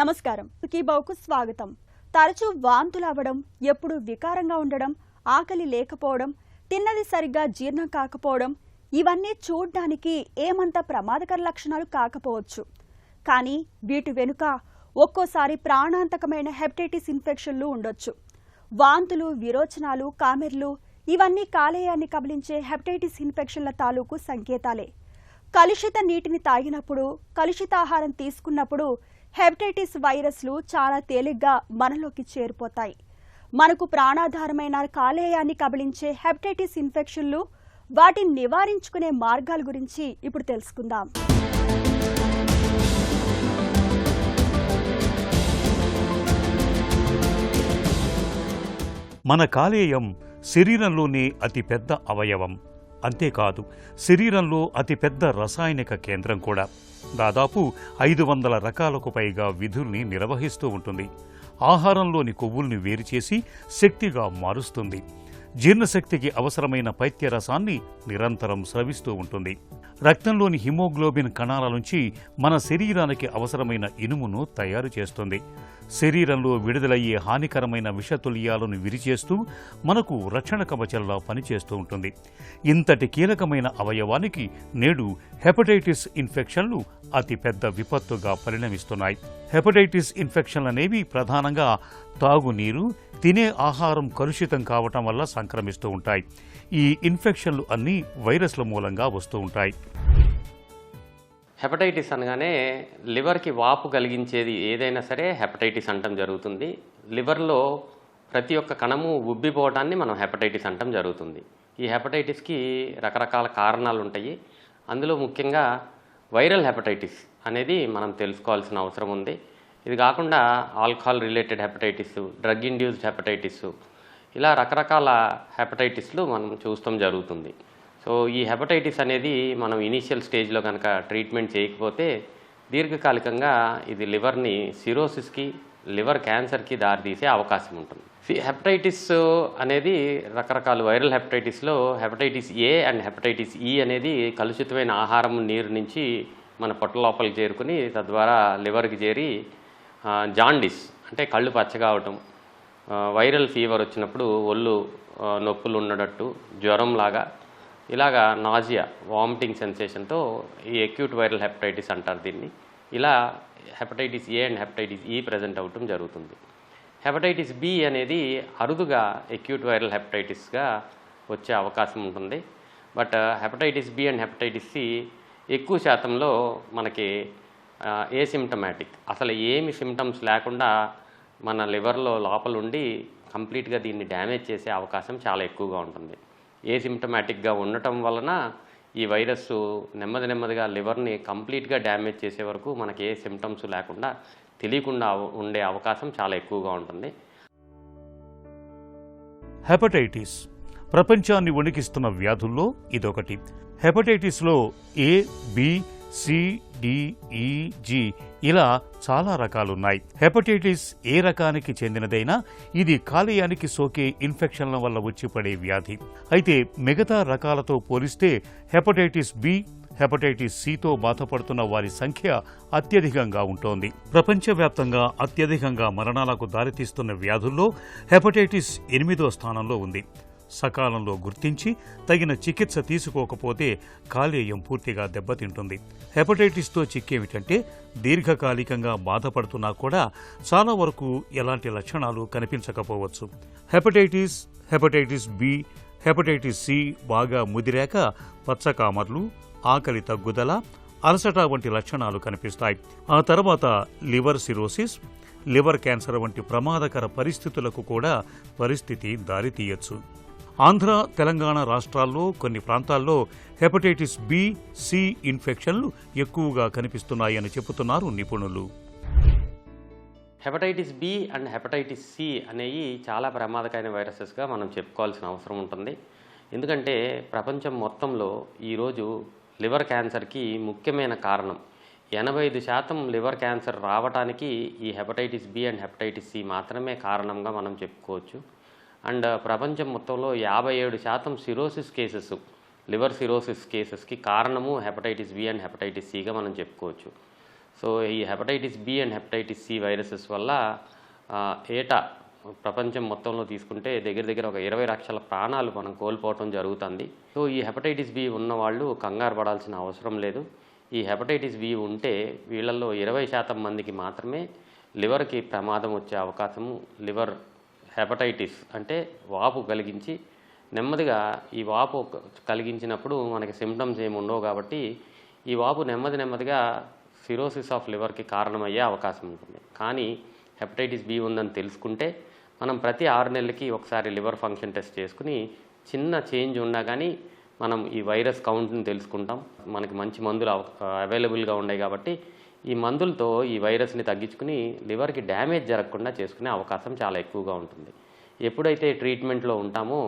నమస్కారం. కీబౌకు స్వాగతం. తరచూ వాంతులు అవ్వడం, ఎప్పుడు వికారంగా ఉండడం, ఆకలి లేకపోవడం, తిన్నది సరిగ్గా జీర్ణం కాకపోవడం ఇవన్నీ చూడ్డానికి ఏమంత ప్రమాదకర లక్షణాలు కాకపోవచ్చు. కానీ వీటి వెనుక ఒక్కోసారి ప్రాణాంతకమైన హెపటైటిస్ ఇన్ఫెక్షన్లు ఉండొచ్చు. వాంతులు, విరోచనాలు, కామెర్లు ఇవన్నీ కాలేయాన్ని కబలించే హెపటైటిస్ ఇన్ఫెక్షన్ల తాలూకు సంకేతాలే. కలుషిత నీటిని తాగినప్పుడు, కలుషిత ఆహారం తీసుకున్నప్పుడు హెపటైటిస్ వైరస్లు చాలా తేలిగ్గా మనలోకి చేరిపోతాయి. మనకు ప్రాణాధారమైన కాలేయాన్ని కబలించే హెపటైటిస్ ఇన్ఫెక్షన్లు, వాటిని నివారించుకునే మార్గాల గురించి ఇప్పుడు తెలుసుకుందాం. మన కాలేయం శరీరంలోని అతిపెద్ద అవయవం. అంతేకాదు, శరీరంలో అతిపెద్ద రసాయనిక కేంద్రం కూడా. దాదాపు 500 రకాలకు పైగా విధుల్ని నిర్వహిస్తూ ఉంటుంది. ఆహారంలోని కొవ్వుల్ని వేరుచేసి శక్తిగా మారుస్తుంది. జీర్ణశక్తికి అవసరమైన పైత్యరసాన్ని నిరంతరం స్రవిస్తూ ఉంటుంది. రక్తంలోని హిమోగ్లోబిన్ కణాల నుంచి మన శరీరానికి అవసరమైన ఇనుమును తయారు చేస్తుంది. శరీరంలో విడుదలయ్యే హానికరమైన విషతుల్యాలను విరిచేస్తూ మనకు రక్షణ కవచంలా పనిచేస్తూ ఉంటుంది. ఇంతటి కీలకమైన అవయవానికి నేడు హెపటైటిస్ ఇన్ఫెక్షన్లు అతిపెద్ద విపత్తుగా పరిణమిస్తున్నాయి. హెపటైటిస్ ఇన్ఫెక్షన్లనేవి ప్రధానంగా తాగునీరు, తినే ఆహారం కలుషితం కావటం వల్ల సంక్రమిస్తూ ఉంటాయి. ఈ ఇన్ఫెక్షన్లు అన్నీ వైరస్ల మూలంగా వస్తూ ఉంటాయి. హెపటైటిస్ అనగానే లివర్కి వాపు కలిగించేది ఏదైనా సరే హెపటైటిస్ అంటం జరుగుతుంది. లివర్లో ప్రతి ఒక్క కణము ఉబ్బిపోవటాన్ని మనం హెపటైటిస్ అంటం జరుగుతుంది. ఈ హెపటైటిస్కి రకరకాల కారణాలు ఉంటాయి. అందులో ముఖ్యంగా వైరల్ హెపటైటిస్ అనేది మనం తెలుసుకోవాల్సిన అవసరం ఉంది. ఇది కాకుండా alcohol related hepatitis, drug induced hepatitis, ఇలా రకరకాల హెపటైటిస్లు మనం చూస్తాం జరుగుతుంది. సో ఈ హెపటైటిస్ అనేది మనం ఇనీషియల్ స్టేజ్లో కనుక ట్రీట్మెంట్ చేయకపోతే దీర్ఘకాలికంగా ఇది లివర్ని సిరోసిస్కి, లివర్ క్యాన్సర్కి దారితీసే అవకాశం ఉంటుంది. హెపటైటిస్ అనేది రకరకాల వైరల్ హెపటైటిస్లో hepatitis A and hepatitis E అనేది కలుషితమైన ఆహారం, నీరు నుంచి మన పొట్ట లోపలికి చేరుకుని తద్వారా లివర్కి చేరి జాండిస్ అంటే కళ్ళు పచ్చగా అవటం, వైరల్ ఫీవర్ వచ్చినప్పుడు ఒళ్ళు నొప్పులు ఉండటట్టు, జ్వరంలాగా, ఇలాగా నాజియా, వామిటింగ్ సెన్సేషన్తో ఈ అక్యూట్ వైరల్ హెపటైటిస్ అంటారు దీన్ని. ఇలా హెపటైటిస్ ఏ అండ్ హెపటైటిస్ ఈ ప్రజెంట్ అవటం జరుగుతుంది. హెపటైటిస్ బి అనేది అరుదుగా అక్యూట్ వైరల్ హెపటైటిస్గా వచ్చే అవకాశం ఉంటుంది. But hepatitis B and hepatitis C ఎక్కువ శాతంలో మనకి ఏసిమ్టమాటిక్, అసలు ఏమి సిమ్టమ్స్ లేకుండా మన లివర్లో లోపల ఉండి కంప్లీట్గా దీన్ని డ్యామేజ్ చేసే అవకాశం చాలా ఎక్కువగా ఉంటుంది. ఏసిమ్టమాటిక్గా ఉండటం వలన ఈ వైరస్ నెమ్మదిగా లివర్ని కంప్లీట్గా డ్యామేజ్ చేసే వరకు మనకి ఏ సిమ్టమ్స్ లేకుండా తెలియకుండా ఉండే అవకాశం చాలా ఎక్కువగా ఉంటుంది. హెపటైటిస్ ప్రపంచాన్ని వణికిస్తున్న వ్యాధుల్లో ఇదొకటి. హెపటైటిస్లో ఏ, బి, సి, డి, ఈ, జి ఇలా చాలా రకాలున్నాయి. హెపటైటిస్ ఏ రకానికి చెందినదైనా ఇది కాలేయానికి సోకే ఇన్ఫెక్షన్ల వల్ల వచ్చి పడే వ్యాధి. అయితే మిగతా రకాలతో పోలిస్తే హెపటైటిస్ బి, హెపటైటిస్ సితో బాధపడుతున్న వారి సంఖ్య అత్యధికంగా ఉంటోంది. ప్రపంచవ్యాప్తంగా అత్యధికంగా మరణాలకు దారితీస్తున్న వ్యాధుల్లో హెపటైటిస్ 8వ స్థానంలో ఉంది. సకాలంలో గుర్తించి తగిన చికిత్స తీసుకోకపోతే కాలేయం పూర్తిగా దెబ్బతింటుంది. హెపటైటిస్తో చిక్కేమిటంటే దీర్ఘకాలికంగా బాధపడుతున్నా కూడా చాలా వరకు ఎలాంటి లక్షణాలు కనిపించకపోవచ్చు. Hepatitis, hepatitis B, hepatitis C బాగా ముదిరాక పచ్చకామర్లు, ఆకలి తగ్గుదల, అలసట వంటి లక్షణాలు కనిపిస్తాయి. ఆ తర్వాత లివర్ సిరోసిస్, లివర్ క్యాన్సర్ వంటి ప్రమాదకర పరిస్థితులకు కూడా పరిస్థితి దారితీయచ్చు. ఆంధ్ర, తెలంగాణ రాష్ట్రాల్లో కొన్ని ప్రాంతాల్లో హెపటైటిస్ బి, సి ఇన్ఫెక్షన్లు ఎక్కువగా కనిపిస్తున్నాయని చెబుతున్నారు నిపుణులు. Hepatitis B and hepatitis C అనేవి చాలా ప్రమాదకరమైన వైరసెస్గా మనం చెప్పుకోవాల్సిన అవసరం ఉంటుంది. ఎందుకంటే ప్రపంచం మొత్తంలో ఈరోజు లివర్ క్యాన్సర్కి ముఖ్యమైన కారణం 85% లివర్ క్యాన్సర్ రావడానికి ఈ hepatitis B and hepatitis C మాత్రమే కారణంగా మనం చెప్పుకోవచ్చు. అండ్ ప్రపంచం మొత్తంలో 57% సిరోసిస్ కేసెస్, లివర్ సిరోసిస్ కేసెస్కి కారణము హెపటైటిస్ బి అండ్ హెపటైటిస్ సిగా మనం చెప్పుకోవచ్చు. సో ఈ hepatitis B and hepatitis C viruses వల్ల ఏటా ప్రపంచం మొత్తంలో తీసుకుంటే దగ్గర దగ్గర ఒక 20 లక్షల ప్రాణాలు మనం కోల్పోవటం జరుగుతుంది. సో ఈ హెపటైటిస్ బి ఉన్న వాళ్ళు కంగారు పడాల్సిన అవసరం లేదు. ఈ హెపటైటిస్ బి ఉంటే వీళ్ళల్లో 20% మందికి మాత్రమే లివర్కి ప్రమాదం వచ్చే అవకాశము, లివర్ హెపటైటిస్ అంటే వాపు కలిగించి నెమ్మదిగా ఈ వాపు కలిగించినప్పుడు మనకి సిమ్టమ్స్ ఏమి ఉండవు కాబట్టి ఈ వాపు నెమ్మదిగా సిరోసిస్ ఆఫ్ లివర్కి కారణమయ్యే అవకాశం ఉంటుంది. కానీ హెపటైటిస్ బి ఉందని తెలుసుకుంటే మనం ప్రతి 6 నెలలకి ఒకసారి లివర్ ఫంక్షన్ టెస్ట్ చేసుకుని చిన్న చేంజ్ ఉన్నా కానీ మనం ఈ వైరస్ కౌంట్ని తెలుసుకుంటాం. మనకి మంచి మందులు అవైలబుల్గా ఉన్నాయి కాబట్టి ఈ మందులతో ఈ వైరస్ని తగ్గించుకుని లివర్కి డ్యామేజ్ జరగకుండా చేసుకునే అవకాశం చాలా ఎక్కువగా ఉంటుంది. ఎప్పుడైతే ట్రీట్మెంట్లో ఉంటామో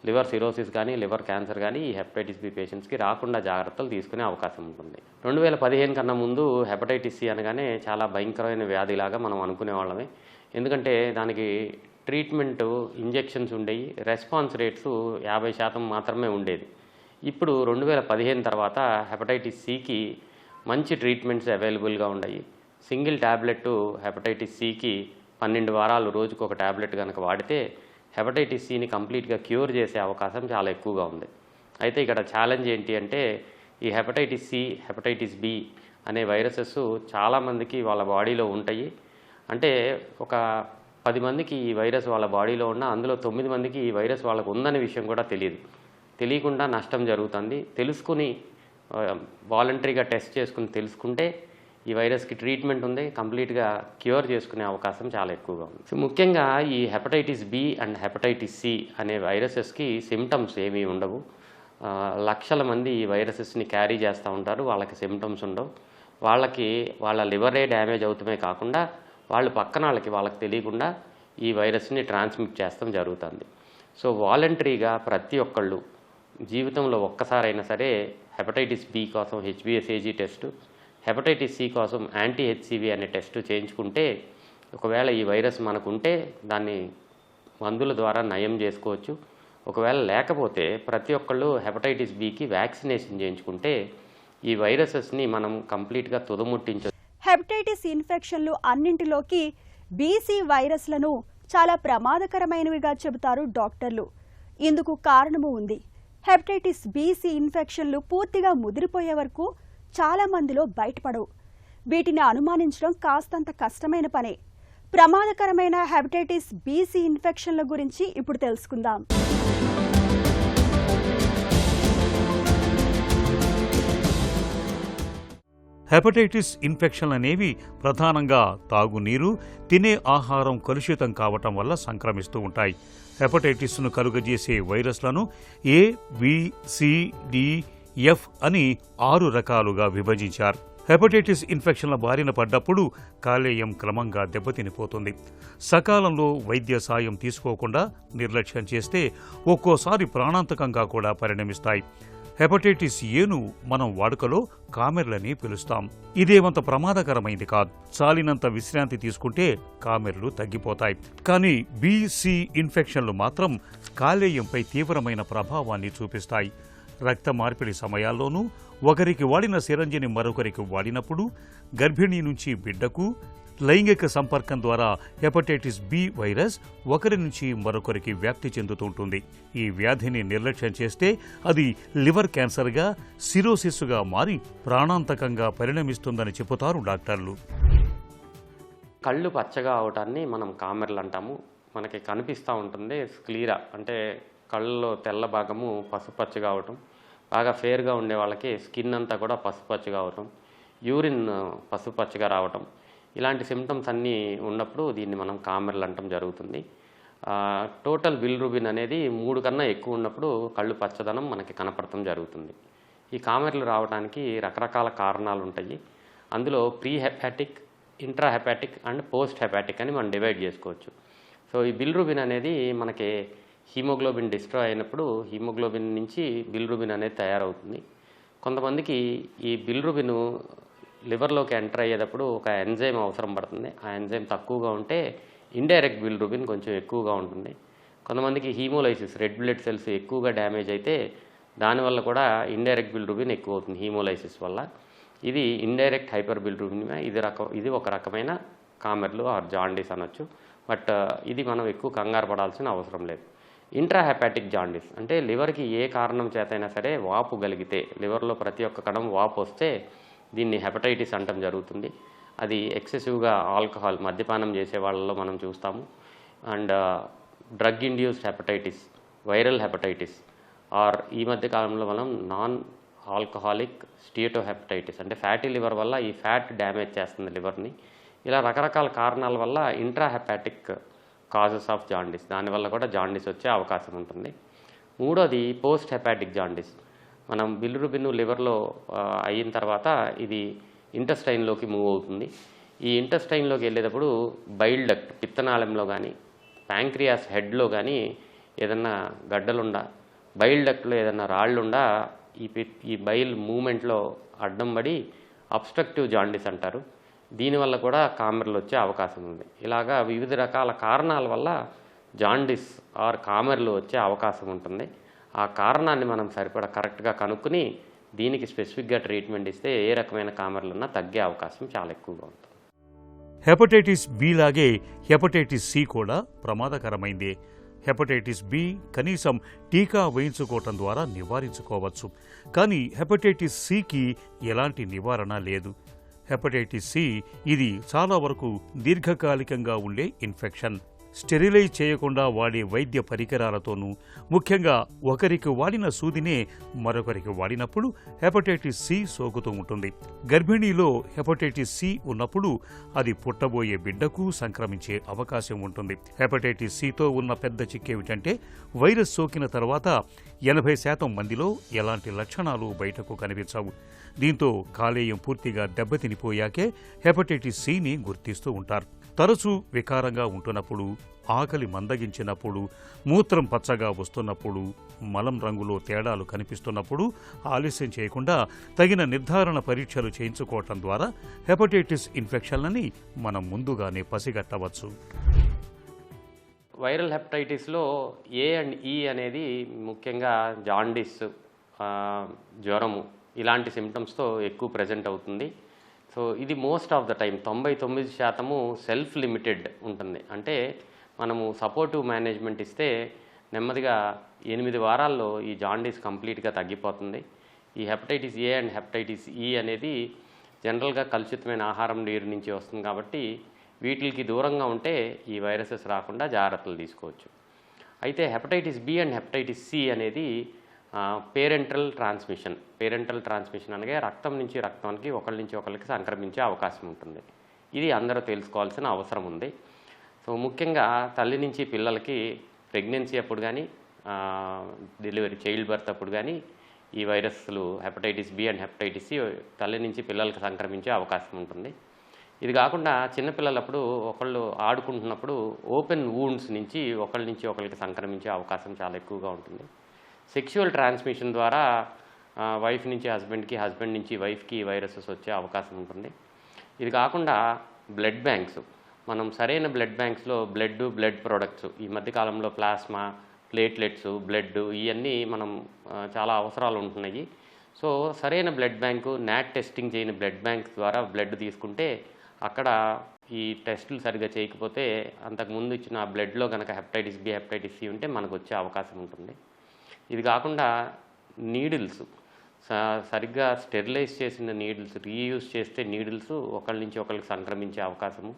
లివర్ సిరోసిస్ కానీ లివర్ క్యాన్సర్ కానీ ఈ హెపటైటిస్ బి పేషెంట్స్కి రాకుండా జాగ్రత్తలు తీసుకునే అవకాశం ఉంటుంది. 2015 కన్నా ముందు హెపటైటిస్ సి అనగానే చాలా భయంకరమైన వ్యాధిలాగా మనం అనుకునే వాళ్ళమే. ఎందుకంటే దానికి ట్రీట్మెంట్ ఇంజెక్షన్స్ ఉండేవి, రెస్పాన్స్ రేట్స్ 50% మాత్రమే ఉండేది. ఇప్పుడు 2015 తర్వాత హెపటైటిస్ సికి మంచి ట్రీట్మెంట్స్ అవైలబుల్గా ఉన్నాయి. సింగిల్ ట్యాబ్లెట్ హెపటైటిస్ సికి 12 వారాలు రోజుకు ఒక ట్యాబ్లెట్ కనుక వాడితే హెపటైటిస్ సిని కంప్లీట్గా క్యూర్ చేసే అవకాశం చాలా ఎక్కువగా ఉంది. అయితే ఇక్కడ ఛాలెంజ్ ఏంటి అంటే ఈ హెపటైటిస్ సి, హెపటైటిస్ బి అనే వైరసెస్ చాలామందికి వాళ్ళ బాడీలో ఉంటాయి. అంటే ఒక 10 మందికి ఈ వైరస్ వాళ్ళ బాడీలో ఉన్న అందులో 9 మందికి ఈ వైరస్ వాళ్ళకు ఉందనే విషయం కూడా తెలియకుండా నష్టం జరుగుతుంది. తెలుసుకుని వాలంటరీగా టెస్ట్ చేసుకుని తెలుసుకుంటే ఈ వైరస్కి ట్రీట్మెంట్ ఉంది, కంప్లీట్గా క్యూర్ చేసుకునే అవకాశం చాలా ఎక్కువగా ఉంది. సో ముఖ్యంగా ఈ hepatitis B and hepatitis C అనే వైరసెస్కి సిమ్టమ్స్ ఏమీ ఉండవు. లక్షల మంది ఈ వైరసెస్ని క్యారీ చేస్తూ ఉంటారు, వాళ్ళకి సిమ్టమ్స్ ఉండవు. వాళ్ళ లివరే డ్యామేజ్ అవుతమే కాకుండా వాళ్ళు పక్కన వాళ్ళకి తెలియకుండా ఈ వైరస్ని ట్రాన్స్మిట్ చేస్తాం జరుగుతుంది. సో వాలంటరీగా ప్రతి ఒక్కళ్ళు జీవితంలో ఒక్కసారైనా సరే హెపటైటిస్ బి కోసం హెచ్బిఎస్ఏజీ టెస్టు, హెపటైటిస్ సి కోసం యాంటీ హెచ్సివి అనే టెస్ట్ చేయించుకుంటే ఒకవేళ ఈ వైరస్ మనకుంటే దాన్ని మందుల ద్వారా నయం చేసుకోవచ్చు. ఒకవేళ లేకపోతే ప్రతి ఒక్కళ్ళు హెపటైటిస్ బికి వ్యాక్సినేషన్ చేయించుకుంటే ఈ వైరసెస్ని మనం కంప్లీట్గా తుదముట్టించవచ్చు. హెపటైటిస్ ఇన్ఫెక్షన్లు అన్నింటిలోకి బీసీ వైరస్లను చాలా ప్రమాదకరమైనవిగా చెబుతారు డాక్టర్లు. ఇందుకు కారణము ఉంది. హెపటైటిస్ బీసీ ఇన్ఫెక్షన్లు పూర్తిగా ముదిరిపోయే వరకు చాలా మందిలో బయటపడవు. వీటిని అనుమానించడం కాస్తంత కష్టమైన పనే. ప్రమాదకరమైన హెపటైటిస్ బీసీ ఇన్ఫెక్షన్ల గురించి ఇప్పుడు తెలుసుకుందాం. హెపటైటిస్ ఇన్ఫెక్షన్లు అనేవి ప్రధానంగా తాగునీరు, తినే ఆహారం కలుషితం కావటం వల్ల సంక్రమిస్తూ ఉంటాయి. హెపటైటిస్ను కలుగజేసే వైరస్లను ఏ, బి, సి, డి, ఎఫ్ అని 6 రకాలుగా విభజించారు. హెపటైటిస్ ఇన్ఫెక్షన్ల బారిన పడ్డప్పుడు కాలేయం క్రమంగా దెబ్బతినిపోతుంది. సకాలంలో వైద్య సాయం తీసుకోకుండా నిర్లక్ష్యం చేస్తే ఒక్కోసారి ప్రాణాంతకంగా కూడా పరిణమిస్తాయి. హెపటైటిస్ ఏను మనం వాడుకలో కామెర్లని పిలుస్తాం. ఇదేమంత ప్రమాదకరమైంది కాదు. చాలినంత విశ్రాంతి తీసుకుంటే కామెర్లు తగ్గిపోతాయి. కానీ బి-సి ఇన్ఫెక్షన్లు మాత్రం కాలేయంపై తీవ్రమైన ప్రభావాన్ని చూపిస్తాయి. రక్త మార్పిడి సమయాల్లోనూ, ఒకరికి వాడిన సిరంజిని మరొకరికి వాడినప్పుడు, గర్భిణీ నుంచి బిడ్డకు, లైంగిక సంపర్కం ద్వారా హెపటైటిస్ బి వైరస్ ఒకరి నుంచి మరొకరికి వ్యాప్తి చెందుతుంటుంది. ఈ వ్యాధిని నిర్లక్ష్యం చేస్తే అది లివర్ క్యాన్సర్గా, సిరోసిస్గా మారి ప్రాణాంతకంగా పరిణమిస్తుందని చెబుతారు డాక్టర్లు. కళ్ళు పచ్చగా అవటాన్ని మనం కామెర్లు అంటాము. మనకి కనిపిస్తూ ఉంటుంది క్లియర్, అంటే కళ్ళలో తెల్ల భాగము పసుపచ్చగా అవటం, బాగా ఫేర్గా ఉండే వాళ్ళకి స్కిన్ అంతా కూడా పసుపచ్చగా అవటం, యూరిన్ పసుపచ్చగా రావటం, ఇలాంటి సిమ్టమ్స్ అన్నీ ఉన్నప్పుడు దీన్ని మనం కామెర్లు అంటాం జరుగుతుంది. టోటల్ బిలిరూబిన్ అనేది 3 కన్నా ఎక్కువ ఉన్నప్పుడు కళ్ళు పచ్చదనం మనకి కనపడటం జరుగుతుంది. ఈ కామెర్లు రావడానికి రకరకాల కారణాలు ఉంటాయి. అందులో pre hepatic, intra hepatic and post hepatic అని మనం డివైడ్ చేసుకోవచ్చు. సో ఈ బిలిరూబిన్ అనేది మనకి హీమోగ్లోబిన్ డిస్ట్రాయ్ అయినప్పుడు హీమోగ్లోబిన్ నుంచి బిలిరూబిన్ అనేది తయారవుతుంది. కొంతమందికి ఈ బిలిరూబిన్ లివర్లోకి ఎంటర్ అయ్యేటప్పుడు ఒక ఎంజైమ్ అవసరం పడుతుంది. ఆ ఎంజైమ్ తక్కువగా ఉంటే ఇండైరెక్ట్ బిలిరూబిన్ కొంచెం ఎక్కువగా ఉంటుంది. కొంతమందికి హీమోలైసిస్, రెడ్ బ్లడ్ సెల్స్ ఎక్కువగా డ్యామేజ్ అయితే దానివల్ల కూడా ఇండైరెక్ట్ బిలిరూబిన్ ఎక్కువ అవుతుంది హీమోలైసిస్ వల్ల. ఇది ఇండైరెక్ట్ హైపర్బిలిరూబినియా. ఇది ఒక రకమైన కామెర్లు ఆర్ జాండీస్ అనొచ్చు. బట్ ఇది మనం ఎక్కువ కంగారు పడాల్సిన అవసరం లేదు. ఇంట్రాహెపాటిక్ జాండీస్ అంటే లివర్కి ఏ కారణం చేతైనా సరే వాపు కలిగితే, లివర్లో ప్రతి ఒక్క కణం వాపు వస్తే దీన్ని హెపటైటిస్ అంటం జరుగుతుంది. అది ఎక్సెసివ్గా ఆల్కహాల్ మద్యపానం చేసే వాళ్ళలో మనం చూస్తాము. And drug induced hepatitis, viral hepatitis, or ఈ మధ్య కాలంలో మనం నాన్ ఆల్కహాలిక్ స్టియటోహెపటైటిస్ అంటే ఫ్యాటీ లివర్ వల్ల ఈ ఫ్యాట్ డ్యామేజ్ చేస్తుంది లివర్ని. ఇలా రకరకాల కారణాల వల్ల ఇంట్రాహెపాటిక్ కాజెస్ ఆఫ్ జాండీస్, దానివల్ల కూడా జాండీస్ వచ్చే అవకాశం ఉంటుంది. మూడోది పోస్ట్ హెపాటిక్ జాండీస్. మనం బిలిరుబిన్ లివర్లో అయిన తర్వాత ఇది ఇంటెస్టైన్లోకి మూవ్ అవుతుంది. ఈ ఇంటెస్టైన్లోకి వెళ్ళేటప్పుడు బైల్ డక్ట్ పిత్తనాళంలో కానీ, ప్యాంక్రియాస్ హెడ్లో కానీ ఏదన్నా గడ్డలుండా, బైల్ డక్ట్లో ఏదన్నా రాళ్ళుండా ఈ బైల్ మూమెంట్లో అడ్డం పడి అబ్స్ట్రక్టివ్ జాండీస్ అంటారు. దీనివల్ల కూడా కామెర్లు వచ్చే అవకాశం ఉంది. ఇలాగా వివిధ రకాల కారణాల వల్ల జాండీస్ ఆర్ కామెర్లు వచ్చే అవకాశం ఉంటుంది. ఆ కారణాన్ని మనం సరిపడా కరెక్ట్గా కనుక్కుని దీనికి స్పెసిఫిక్గా ట్రీట్మెంట్ ఇస్తే ఏ రకమైన కామెర్లున్నా తగ్గే అవకాశం చాలా ఎక్కువగా ఉంటుంది. హెపటైటిస్ బి లాగే హెపటైటిస్ సి కూడా ప్రమాదకరమైందే. హెపటైటిస్ బి కనీసం టీకా వేయించుకోవటం ద్వారా నివారించుకోవచ్చు. కానీ హెపటైటిస్ సికి ఎలాంటి నివారణ లేదు. హెపటైటిస్ సి ఇది చాలా వరకు దీర్ఘకాలికంగా ఉండే ఇన్ఫెక్షన్. స్టెరిలైజ్ చేయకుండా వాడే వైద్య పరికరాలతోనూ, ముఖ్యంగా ఒకరికి వాడిన సూదినే మరొకరికి వాడినప్పుడు హెపటైటిస్ సి సోకుతూ ఉంటుంది. గర్భిణీలో హెపటైటిస్ సి ఉన్నప్పుడు అది పుట్టబోయే బిడ్డకు సంక్రమించే అవకాశం ఉంటుంది. హెపటైటిస్ సితో ఉన్న పెద్ద చిక్కేమిటంటే వైరస్ సోకిన తర్వాత 80% మందిలో ఎలాంటి లక్షణాలు బయటకు కనిపించవు. దీంతో కాలేయం పూర్తిగా దెబ్బతినిపోయాకే హెపటైటిస్ సిని గుర్తిస్తూ ఉంటారు. తరచూ వికారంగా ఉంటున్నప్పుడు, ఆకలి మందగించినప్పుడు, మూత్రం పచ్చగా వస్తున్నప్పుడు, మలం రంగులో తేడాలు కనిపిస్తున్నప్పుడు ఆలస్యం చేయకుండా తగిన నిర్ధారణ పరీక్షలు చేయించుకోవటం ద్వారా హెపటైటిస్ ఇన్ఫెక్షన్లని మనం ముందుగానే పసిగట్టవచ్చు. వైరల్ హెపటైటిస్లో ఏ అండ్ ఈ అనేది ముఖ్యంగా జాండీస్, జ్వరము ఇలాంటి సిమ్టమ్స్తో ఎక్కువ ప్రజెంట్ అవుతుంది. సో ఇది most of the time 99% self limited ఉంటుంది. అంటే మనము సపోర్టివ్ మేనేజ్మెంట్ ఇస్తే నెమ్మదిగా 8 వారాల్లో ఈ జాండీస్ కంప్లీట్గా తగ్గిపోతుంది. ఈ hepatitis A and hepatitis E అనేది జనరల్గా కలుషితమైన ఆహారం, నీరు నుంచి వస్తుంది కాబట్టి వీటికి దూరంగా ఉంటే ఈ వైరసెస్ రాకుండా జాగ్రత్తలు తీసుకోవచ్చు. అయితే hepatitis B and hepatitis C అనేది పేరెంటల్ ట్రాన్స్మిషన్ అనగా రక్తం నుంచి రక్తానికి ఒకరి నుంచి ఒకరికి సంక్రమించే అవకాశం ఉంటుంది. ఇది అందరూ తెలుసుకోవాల్సిన అవసరం ఉంది. సో ముఖ్యంగా తల్లి నుంచి పిల్లలకి ప్రెగ్నెన్సీ అప్పుడు కానీ, డెలివరీ చైల్డ్ బర్త్ అప్పుడు కానీ ఈ వైరస్లు hepatitis B and hepatitis C తల్లి నుంచి పిల్లలకి సంక్రమించే అవకాశం ఉంటుంది. ఇది కాకుండా చిన్నపిల్లలప్పుడు ఒకళ్ళు ఆడుకుంటున్నప్పుడు ఓపెన్ వూండ్స్ నుంచి ఒకరికి సంక్రమించే అవకాశం చాలా ఎక్కువగా ఉంటుంది. సెక్షువల్ ట్రాన్స్మిషన్ ద్వారా వైఫ్ నుంచి హస్బెండ్కి, హస్బెండ్ నుంచి వైఫ్కి వైరసెస్ వచ్చే అవకాశం ఉంటుంది. ఇది కాకుండా బ్లడ్ బ్యాంక్స్, మనం సరైన బ్లడ్ బ్యాంక్స్లో బ్లడ్ ప్రొడక్ట్స్, ఈ మధ్యకాలంలో ప్లాస్మా, ప్లేట్లెట్స్, బ్లడ్ ఇవన్నీ మనం చాలా అవసరాలు ఉంటున్నాయి. సో సరైన బ్లడ్ బ్యాంకు, నాట్ టెస్టింగ్ చేయని బ్లడ్ బ్యాంక్ ద్వారా బ్లడ్ తీసుకుంటే అక్కడ ఈ టెస్టులు సరిగ్గా చేయకపోతే అంతకుముందు ఇచ్చిన బ్లడ్లో కనుక హెపటైటిస్ బి, హెపటైటిస్ సి ఉంటే మనకు వచ్చే అవకాశం ఉంటుంది. ఇది కాకుండా నీడిల్స్, సరిగ్గా స్టెరిలైజ్ చేసిన నీడిల్స్ రీయూజ్ చేస్తే నీడిల్స్ ఒకరి నుంచి ఒకరికి సంక్రమించే అవకాశము.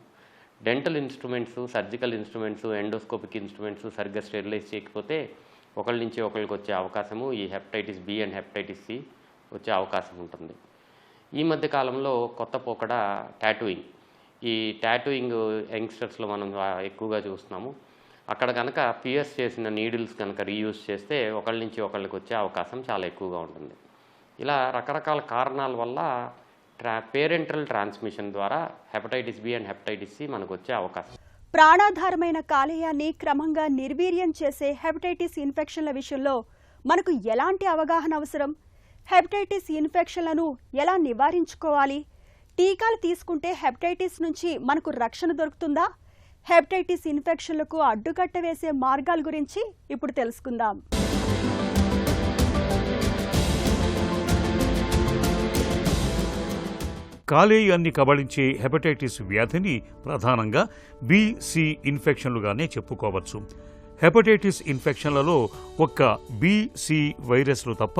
Dental instruments, surgical instruments, endoscopic instruments సరిగ్గా స్టెరిలైజ్ చేయకపోతే ఒకరి నుంచి ఒకరికి వచ్చే అవకాశము ఈ hepatitis B and hepatitis C వచ్చే అవకాశం ఉంటుంది. ఈ మధ్య కాలంలో కొత్త పోకడ టాటూయింగ్. ఈ టాటూయింగ్ యంగ్స్టర్స్లో మనం ఎక్కువగా చూస్తున్నాము. అక్కడ కనుక పియర్స్ చేసిన నీడిల్స్ కనుక రీయూజ్ చేస్తే ఒకరి నుంచి ఒకరికి వచ్చే అవకాశం చాలా ఎక్కువగా ఉంటుంది. ఇలా రకరకాల కారణాల వల్ల పేరెంటల్ ట్రాన్స్మిషన్ ద్వారా hepatitis B and hepatitis C మనకు వచ్చే అవకాశం. ప్రాణాధారమైన కాలేయాన్ని క్రమంగా నిర్వీర్యం చేసే హెపటైటిస్ ఇన్ఫెక్షన్ల విషయంలో మనకు ఎలాంటి అవగాహన అవసరం? హెపటైటిస్ ఇన్ఫెక్షన్లను ఎలా నివారించుకోవాలి? టీకాలు తీసుకుంటే హెపటైటిస్ నుంచి మనకు రక్షణ దొరుకుతుందా? హెపటైటిస్ ఇన్ఫెక్షన్లకు అడ్డుకట్ట వేసే మార్గాల గురించి ఇప్పుడు తెలుసుకుందాం. కాలేయాన్ని కబళించే హెపటైటిస్ వ్యాధిని ప్రధానంగా బి-సి ఇన్ఫెక్షన్లుగానే చెప్పుకోవచ్చు. హెపటైటిస్ ఇన్ఫెక్షన్లలో ఒక్క బి-సి వైరస్లు తప్ప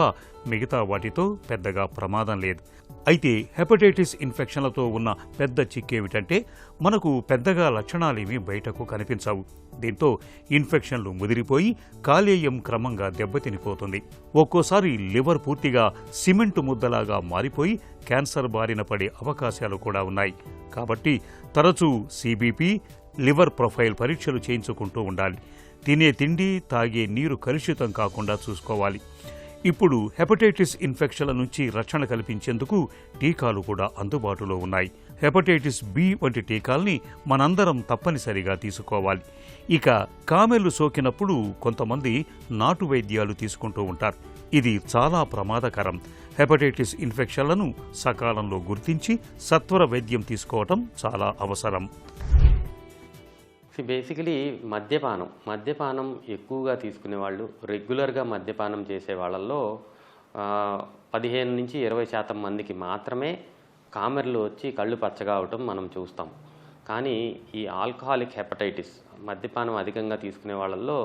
మిగతా వాటితో పెద్దగా ప్రమాదం లేదు. అయితే హెపటైటిస్ ఇన్ఫెక్షన్లతో ఉన్న పెద్ద చిక్కేమిటంటే మనకు పెద్దగా లక్షణాలేమీ బయటకు కనిపించవు. దీంతో ఇన్ఫెక్షన్లు ముదిరిపోయి కాలేయం క్రమంగా దెబ్బతినిపోతుంది. ఒక్కోసారి లివర్ పూర్తిగా సిమెంటు ముద్దలాగా మారిపోయి క్యాన్సర్ బారిన పడే అవకాశాలు కూడా ఉన్నాయి. కాబట్టి తరచూ సిబిపి, లివర్ ప్రొఫైల్ పరీక్షలు చేయించుకుంటూ ఉండాలి. తినే తిండి, తాగే నీరు కలుషితం కాకుండా చూసుకోవాలి. ఇప్పుడు హెపటైటిస్ ఇన్ఫెక్షన్ల నుంచి రక్షణ కల్పించేందుకు టీకాలు కూడా అందుబాటులో ఉన్నాయి. హెపటైటిస్ బి వంటి టీకాల్ని మనందరం తప్పనిసరిగా తీసుకోవాలి. ఇక కామెర్లు సోకినప్పుడు కొంతమంది నాటు వైద్యాలు తీసుకుంటూ ఉంటారు. ఇది చాలా ప్రమాదకరం. హెపటైటిస్ ఇన్ఫెక్షన్లను సకాలంలో గుర్తించి సత్వర వైద్యం తీసుకోవటం చాలా అవసరం. బేసికలీ మద్యపానం ఎక్కువగా తీసుకునే వాళ్ళు, రెగ్యులర్గా మద్యపానం చేసే వాళ్ళల్లో 15-20% మందికి మాత్రమే కామెర్లు వచ్చి కళ్ళు పచ్చగా అవటం మనం చూస్తాం. కానీ ఈ ఆల్కహాలిక్ హెపటైటిస్ మద్యపానం అధికంగా తీసుకునే వాళ్ళల్లో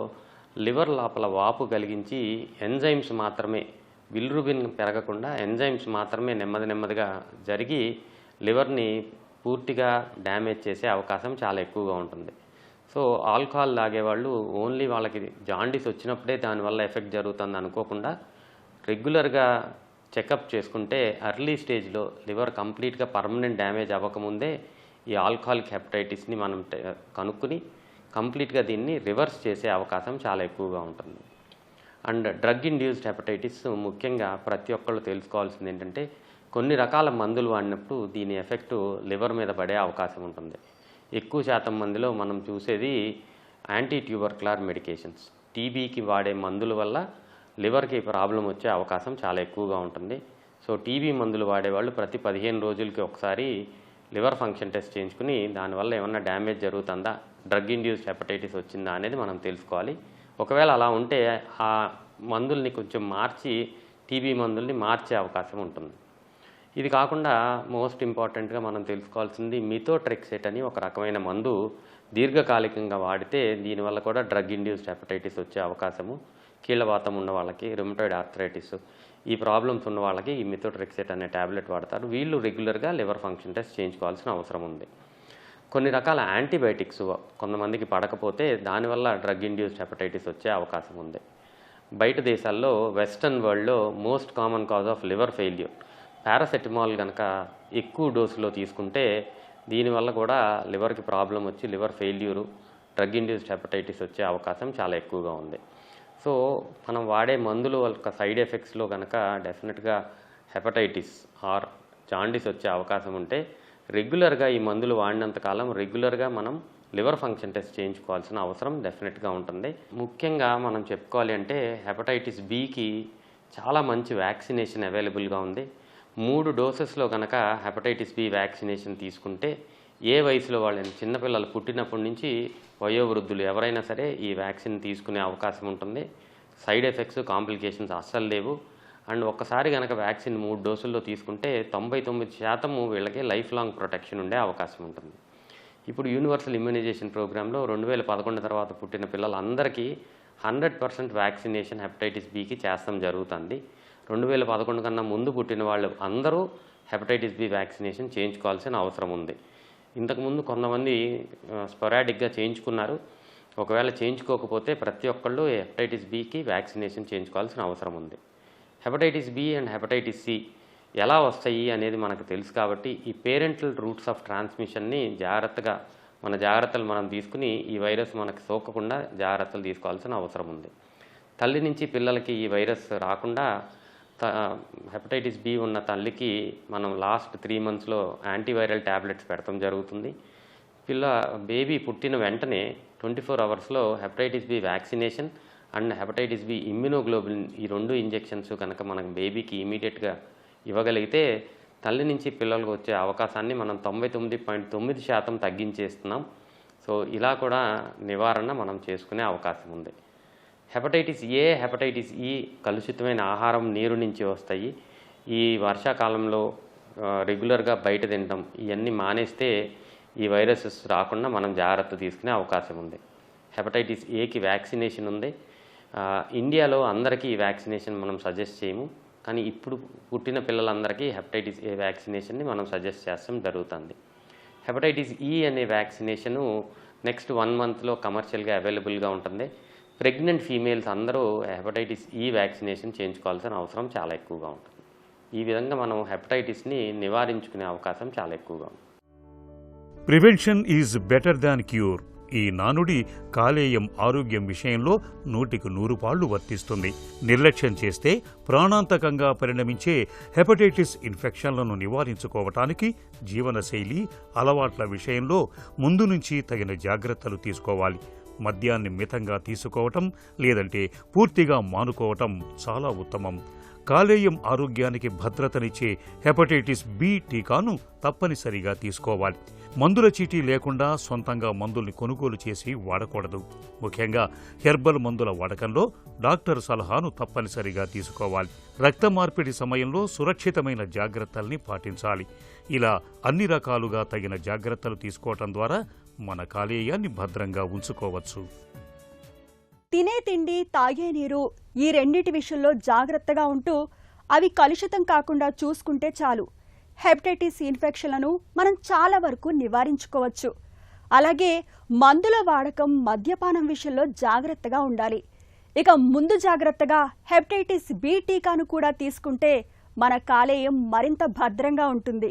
లివర్ లోపల వాపు కలిగించి ఎంజైమ్స్ మాత్రమే, బిలిరుబిన్ పెరగకుండా ఎంజైమ్స్ మాత్రమే నెమ్మదిగా జరిగి లివర్ని పూర్తిగా డ్యామేజ్ చేసే అవకాశం చాలా ఎక్కువగా ఉంటుంది. సో ఆల్కహాల్ తాగేవాళ్ళు ఓన్లీ వాళ్ళకి జాండీస్ వచ్చినప్పుడే దానివల్ల ఎఫెక్ట్ జరుగుతుంది అనుకోకుండా రెగ్యులర్గా చెకప్ చేసుకుంటే ఎర్లీ స్టేజ్లో లివర్ కంప్లీట్గా పర్మనెంట్ డ్యామేజ్ అవ్వకముందే ఈ ఆల్కహాలిక్ హెపటైటిస్ని మనం కనుక్కుని కంప్లీట్గా దీన్ని రివర్స్ చేసే అవకాశం చాలా ఎక్కువగా ఉంటుంది. అండ్ డ్రగ్ ఇండ్యూస్డ్ హెపటైటిస్ ముఖ్యంగా ప్రతి ఒక్కళ్ళు తెలుసుకోవాల్సింది ఏంటంటే కొన్ని రకాల మందులు వాడినప్పుడు దీని ఎఫెక్టు లివర్ మీద పడే అవకాశం ఉంటుంది. ఎక్కువ శాతం మందిలో మనం చూసేది యాంటీ ట్యూబర్క్యులర్ మెడికేషన్స్, టీబీకి వాడే మందుల వల్ల లివర్కి ప్రాబ్లం వచ్చే అవకాశం చాలా ఎక్కువగా ఉంటుంది. సో టీబీ మందులు వాడేవాళ్ళు ప్రతి 15 రోజులకి ఒకసారి లివర్ ఫంక్షన్ టెస్ట్ చేయించుకుని దానివల్ల ఏమన్నా డ్యామేజ్ జరుగుతుందా, డ్రగ్ ఇండ్యూస్డ్ హెపటైటిస్ వచ్చిందా అనేది మనం తెలుసుకోవాలి. ఒకవేళ అలా ఉంటే ఆ మందుల్ని కొంచెం మార్చి టీబీ మందుల్ని మార్చే అవకాశం ఉంటుంది. ఇది కాకుండా మోస్ట్ ఇంపార్టెంట్గా మనం తెలుసుకోవాల్సింది మిథోట్రెక్సేట్ అని ఒక రకమైన మందు దీర్ఘకాలికంగా వాడితే దీనివల్ల కూడా డ్రగ్ ఇండ్యూస్డ్ హెపటైటిస్ వచ్చే అవకాశము, కీళ్ళవాతం ఉన్న వాళ్ళకి, రుమటాయిడ్ ఆర్థరైటిస్ ఈ ప్రాబ్లమ్స్ ఉన్న వాళ్ళకి ఈ మిథోట్రెక్సేట్ అనే ట్యాబ్లెట్ వాడతారు. వీళ్ళు రెగ్యులర్గా లివర్ ఫంక్షన్ టెస్ట్ చేయించుకోవాల్సిన అవసరం ఉంది. కొన్ని రకాల యాంటీబయాటిక్స్ కొంతమందికి పడకపోతే దానివల్ల డ్రగ్ ఇండ్యూస్డ్ హెపటైటిస్ వచ్చే అవకాశం ఉంది. బయట దేశాల్లో వెస్టర్న్ వరల్డ్లో most common cause of liver failure paracetamol కనుక ఎక్కువ డోసులో తీసుకుంటే దీనివల్ల కూడా లివర్కి ప్రాబ్లం వచ్చి liver failure, drug induced hepatitis వచ్చే అవకాశం చాలా ఎక్కువగా ఉంది. సో మనం వాడే మందుల యొక్క సైడ్ ఎఫెక్ట్స్లో కనుక డెఫినెట్గా హెపటైటిస్ ఆర్ జాండీస్ వచ్చే అవకాశం ఉంటే రెగ్యులర్గా ఈ మందులు వాడినంతకాలం రెగ్యులర్గా మనం లివర్ ఫంక్షన్ టెస్ట్ చేయించుకోవాల్సిన అవసరం డెఫినెట్గా ఉంటుంది. ముఖ్యంగా మనం చెప్పుకోవాలి అంటే హెపటైటిస్ బికి చాలా మంచి వ్యాక్సినేషన్ అవైలబుల్గా ఉంది. 3 డోసెస్లో కనుక హెపటైటిస్ బి వ్యాక్సినేషన్ తీసుకుంటే ఏ వయసులో వాళ్ళని, చిన్నపిల్లలు పుట్టినప్పటి నుంచి వయోవృద్ధులు ఎవరైనా సరే ఈ వ్యాక్సిన్ తీసుకునే అవకాశం ఉంటుంది. సైడ్ ఎఫెక్ట్స్, కాంప్లికేషన్స్ అస్సలు లేవు. అండ్ ఒక్కసారి కనుక వ్యాక్సిన్ 3 డోసుల్లో తీసుకుంటే 99% వీళ్ళకి లైఫ్ లాంగ్ ప్రొటెక్షన్ ఉండే అవకాశం ఉంటుంది. ఇప్పుడు యూనివర్సల్ ఇమ్యూనైజేషన్ ప్రోగ్రాంలో 2011 తర్వాత పుట్టిన పిల్లలందరికీ 100% వ్యాక్సినేషన్ హెపటైటిస్ బికి చేస్తాం జరుగుతుంది. 2011 కన్నా ముందు పుట్టిన వాళ్ళు అందరూ హెపటైటిస్ బి వ్యాక్సినేషన్ చేయించుకోవాల్సిన అవసరం ఉంది. ఇంతకుముందు కొంతమంది స్పొరాడిక్గా చేయించుకున్నారు. ఒకవేళ చేయించుకోకపోతే ప్రతి ఒక్కళ్ళు హెపటైటిస్ బికి వ్యాక్సినేషన్ చేయించుకోవాల్సిన అవసరం ఉంది. Hepatitis B and hepatitis C ఎలా వస్తాయి అనేది మనకు తెలుసు కాబట్టి ఈ పేరెంటల్ రూట్స్ ఆఫ్ ట్రాన్స్మిషన్ని జాగ్రత్తలు మనం తీసుకుని ఈ వైరస్ మనకు సోకకుండా జాగ్రత్తలు తీసుకోవాల్సిన అవసరం ఉంది. తల్లి నుంచి పిల్లలకి ఈ వైరస్ రాకుండా హెపటైటిస్ బి ఉన్న తల్లికి మనం లాస్ట్ 3 monthsలో యాంటీవైరల్ ట్యాబ్లెట్స్ పెడతాం జరుగుతుంది. బేబీ పుట్టిన వెంటనే 24 hours hepatitis B vaccination and hepatitis B immunoglobulin ఈ 2 ఇంజెక్షన్స్ కనుక మనకు బేబీకి ఇమీడియట్గా ఇవ్వగలిగితే తల్లి నుంచి పిల్లలకు వచ్చే అవకాశాన్ని మనం 99.9% తగ్గించేస్తున్నాం. సో ఇలా కూడా నివారణ మనం చేసుకునే అవకాశం ఉంది. హెపటైటిస్ ఏ, హెపటైటిస్ ఈ కలుషితమైన ఆహారం, నీరు నుంచి వస్తాయి. ఈ వర్షాకాలంలో రెగ్యులర్గా బయట తినడం ఇవన్నీ మానేస్తే ఈ వైరసెస్ రాకుండా మనం జాగ్రత్త తీసుకునే అవకాశం ఉంది. హెపటైటిస్ ఏకి వ్యాక్సినేషన్ ఉంది. ఇండియాలో అందరికీ ఈ వ్యాక్సినేషన్ మనం సజెస్ట్ చేయము, కానీ ఇప్పుడు పుట్టిన పిల్లలందరికీ హెపటైటిస్ ఏ వ్యాక్సినేషన్ని మనం సజెస్ట్ చేస్తాం జరుగుతుంది. హెపటైటిస్ ఈ అనే వ్యాక్సినేషను నెక్స్ట్ 1 మంత్లో కమర్షియల్గా అవైలబుల్గా ఉంటుంది. ప్రెగ్నెంట్ ఫీమేల్స్ అందరూ హెపటైటిస్ ఈ వ్యాక్సినేషన్ చేయించుకోవాల్సిన అవసరం చాలా ఎక్కువగా ఉంటుంది. ఈ విధంగా మనం హెపటైటిస్ని నివారించుకునే అవకాశం చాలా ఎక్కువగా ఉంది. Prevention is better than cure. ఈ నానుడి కాలేయం ఆరోగ్యం విషయంలో 100కు 100 పాళ్లు వర్తిస్తుంది. నిర్లక్ష్యం చేస్తే ప్రాణాంతకంగా పరిణమించే హెపటైటిస్ ఇన్ఫెక్షన్లను నివారించుకోవటానికి జీవనశైలి అలవాట్ల విషయంలో ముందు నుంచి తగిన జాగ్రత్తలు తీసుకోవాలి. మద్యాన్ని మితంగా తీసుకోవటం లేదంటే పూర్తిగా మానుకోవటం చాలా ఉత్తమం. కాలేయం ఆరోగ్యానికి భద్రతనిచ్చే హెపటైటిస్ బి టీకాను తప్పనిసరిగా తీసుకోవాలి. మందుల చీటీ లేకుండా సొంతంగా మందుల్ని కొనుగోలు చేసి వాడకూడదు. ముఖ్యంగా హెర్బల్ మందుల వాడకంలో డాక్టర్ సలహాను తప్పనిసరిగా తీసుకోవాలి. రక్త మార్పిడి సమయంలో సురక్షితమైన జాగ్రత్తల్ని పాటించాలి. ఇలా అన్ని రకాలుగా తగిన జాగ్రత్తలు తీసుకోవటం ద్వారా మన కాలేయాన్ని భద్రంగా ఉంచుకోవచ్చు. తినే తిండి, తాగే నీరు ఈ రెండిటి విషయంలో జాగ్రత్తగా ఉంటూ అవి కలుషితం కాకుండా చూసుకుంటే చాలు. హెపటైటిస్ ఇన్ఫెక్షన్లను మనం చాలా వరకు నివారించుకోవచ్చు. అలాగే మందుల వాడకం, మద్యపానం విషయంలో జాగ్రత్తగా ఉండాలి. ఇక ముందు జాగ్రత్తగా హెపటైటిస్ బి టీకాను కూడా తీసుకుంటే మన కాలేయం మరింత భద్రంగా ఉంటుంది.